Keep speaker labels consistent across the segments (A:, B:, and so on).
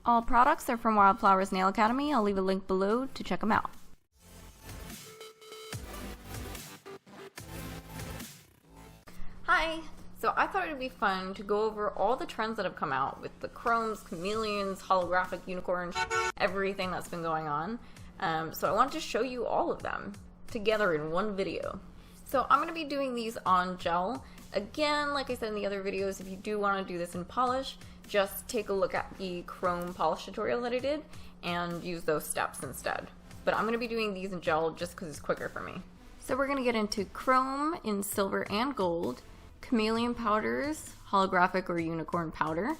A: All products are from Wildflowers Nail Academy. I'll leave a link below to check them out. Hi! So I thought it would be fun to go over all the trends that have come out with the chromes, chameleons, holographic unicorns, everything that's been going on. So I wanted to show you all of them together in one video. So I'm going to be doing these on gel. Again, like I said in the other videos, if you do want to do this in polish, just take a look at the chrome polish tutorial that I did and use those steps instead. But I'm going to be doing these in gel just because it's quicker for me. So we're going to get into chrome in silver and gold, chameleon powders, holographic or unicorn powder,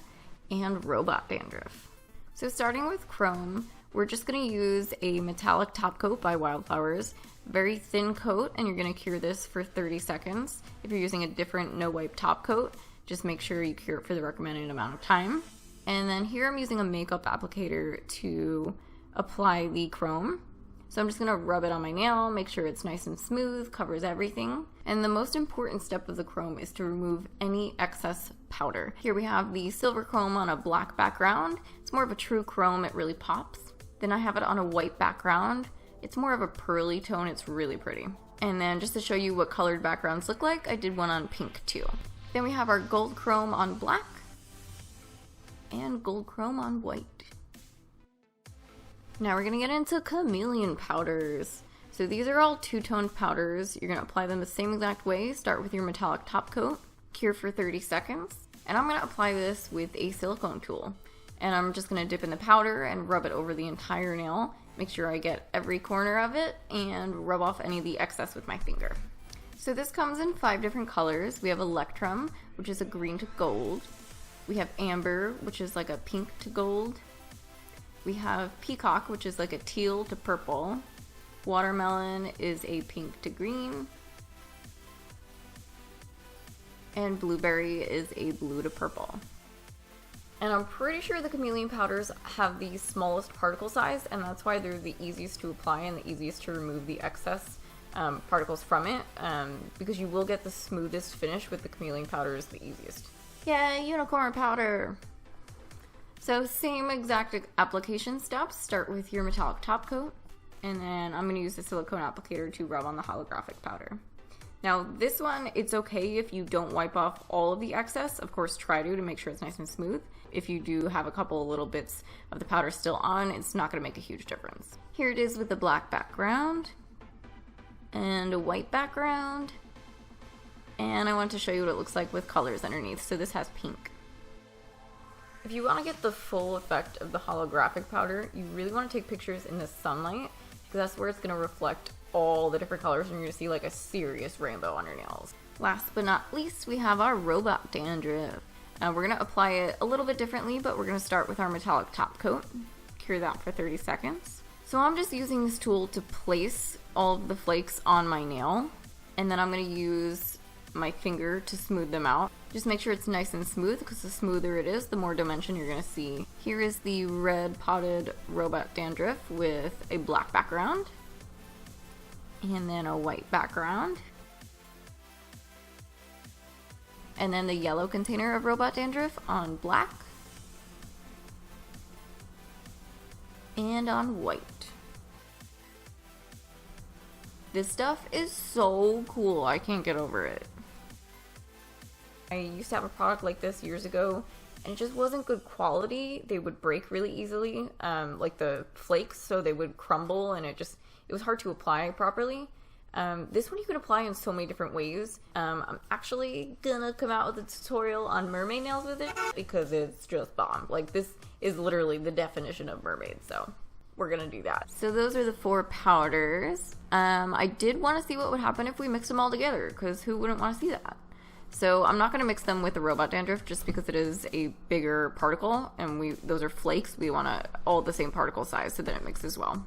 A: and robot dandruff. So starting with chrome, we're just going to use a metallic top coat by Wildflowers. Very thin coat, and you're going to cure this for 30 seconds. If you're using a different no wipe top coat, just make sure you cure it for the recommended amount of time. And then here I'm using a makeup applicator to apply the chrome. So I'm just going to rub it on my nail, make sure it's nice and smooth, covers everything. And the most important step of the chrome is to remove any excess powder. Here we have the silver chrome on a black background. It's more of a true chrome, it really pops. Then I have it on a white background. It's more of a pearly tone, it's really pretty. And then just to show you what colored backgrounds look like, I did one on pink too. Then we have our gold chrome on black and gold chrome on white. Now we're gonna get into chameleon powders. So these are all two-toned powders. You're gonna apply them the same exact way. Start with your metallic top coat, cure for 30 seconds. And I'm gonna apply this with a silicone tool. And I'm just gonna dip in the powder and rub it over the entire nail. Make sure I get every corner of it and rub off any of the excess with my finger. So this comes in 5 different colors. We have Electrum, which is a green to gold. We have Amber, which is like a pink to gold. We have Peacock, which is like a teal to purple. Watermelon is a pink to green. And Blueberry is a blue to purple. And I'm pretty sure the chameleon powders have the smallest particle size, and that's why they're the easiest to apply and the easiest to remove the excess particles from it, because you will get the smoothest finish with the chameleon powders the easiest. Yeah, unicorn powder! So same exact application steps. Start with your metallic top coat, and then I'm going to use the silicone applicator to rub on the holographic powder. Now this one, it's okay if you don't wipe off all of the excess. Of course, try to make sure it's nice and smooth. If you do have a couple little bits of the powder still on, it's not going to make a huge difference. Here it is with a black background and a white background. And I want to show you what it looks like with colors underneath. So this has pink. If you want to get the full effect of the holographic powder, you really want to take pictures in the sunlight, because that's where it's going to reflect all the different colors and you're going to see like a serious rainbow on your nails. Last but not least, we have our robot dandruff. We're going to apply it a little bit differently, but we're going to start with our metallic top coat, cure that for 30 seconds. So I'm just using this tool to place all of the flakes on my nail, and then I'm going to use my finger to smooth them out. Just make sure it's nice and smooth, because the smoother it is, the more dimension you're going to see. Here is the red potted robot dandruff with a black background, and then a white background. And then the yellow container of robot dandruff on black and on white. This stuff is so cool. I can't get over it. I used to have a product like this years ago, and it just wasn't good quality. They would break really easily, like the flakes, so they would crumble, and it was hard to apply properly. This one you can apply in so many different ways. I'm actually gonna come out with a tutorial on mermaid nails with it, because it's just bomb. Like, this is literally the definition of mermaid, so we're gonna do that. So those are the 4 powders. I did want to see what would happen if we mixed them all together, because who wouldn't want to see that? So I'm not going to mix them with the robot dandruff just because it is a bigger particle, and those are flakes. We want all the same particle size so that it mixes well.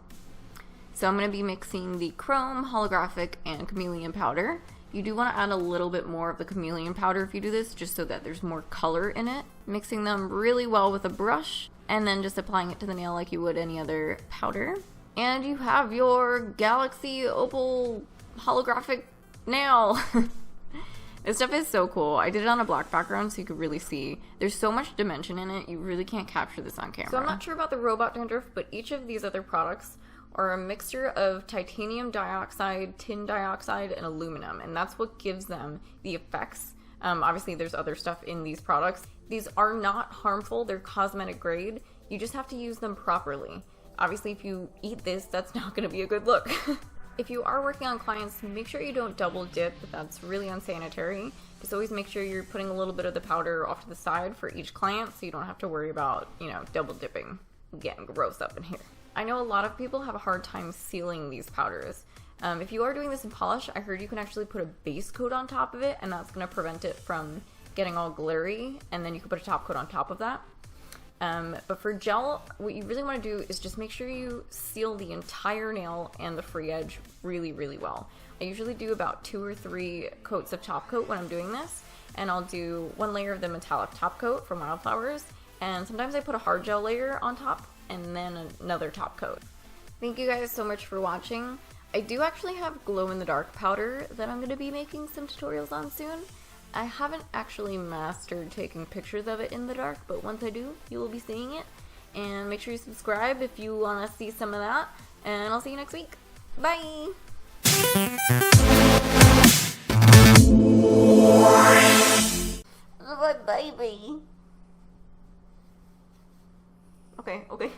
A: So I'm going to be mixing the chrome, holographic, and chameleon powder. You do want to add a little bit more of the chameleon powder if you do this, just so that there's more color in it. Mixing them really well with a brush, and then just applying it to the nail like you would any other powder. And you have your Galaxy Opal holographic nail. This stuff is so cool. I did it on a black background so you could really see. There's so much dimension in it, you really can't capture this on camera. So I'm not sure about the robot dandruff, but each of these other products are a mixture of titanium dioxide, tin dioxide, and aluminum, and that's what gives them the effects. Obviously, there's other stuff in these products. These are not harmful, they're cosmetic grade. You just have to use them properly. Obviously, if you eat this, that's not going to be a good look. If you are working on clients, make sure you don't double dip. That's really unsanitary. Just always make sure you're putting a little bit of the powder off to the side for each client so you don't have to worry about, double dipping, getting gross up in here. I know a lot of people have a hard time sealing these powders. If you are doing this in polish, I heard you can actually put a base coat on top of it, and that's going to prevent it from getting all glittery, and then you can put a top coat on top of that. But for gel, what you really want to do is just make sure you seal the entire nail and the free edge really, really well. I usually do about 2 or 3 coats of top coat when I'm doing this, and I'll do 1 layer of the metallic top coat from Wildflowers, and sometimes I put a hard gel layer on top, and then another top coat. Thank you guys so much for watching. I do actually have glow-in-the-dark powder that I'm going to be making some tutorials on soon. I haven't actually mastered taking pictures of it in the dark, but once I do, you will be seeing it. And make sure you subscribe if you want to see some of that, and I'll see you next week. Bye! Oh, my baby. Okay.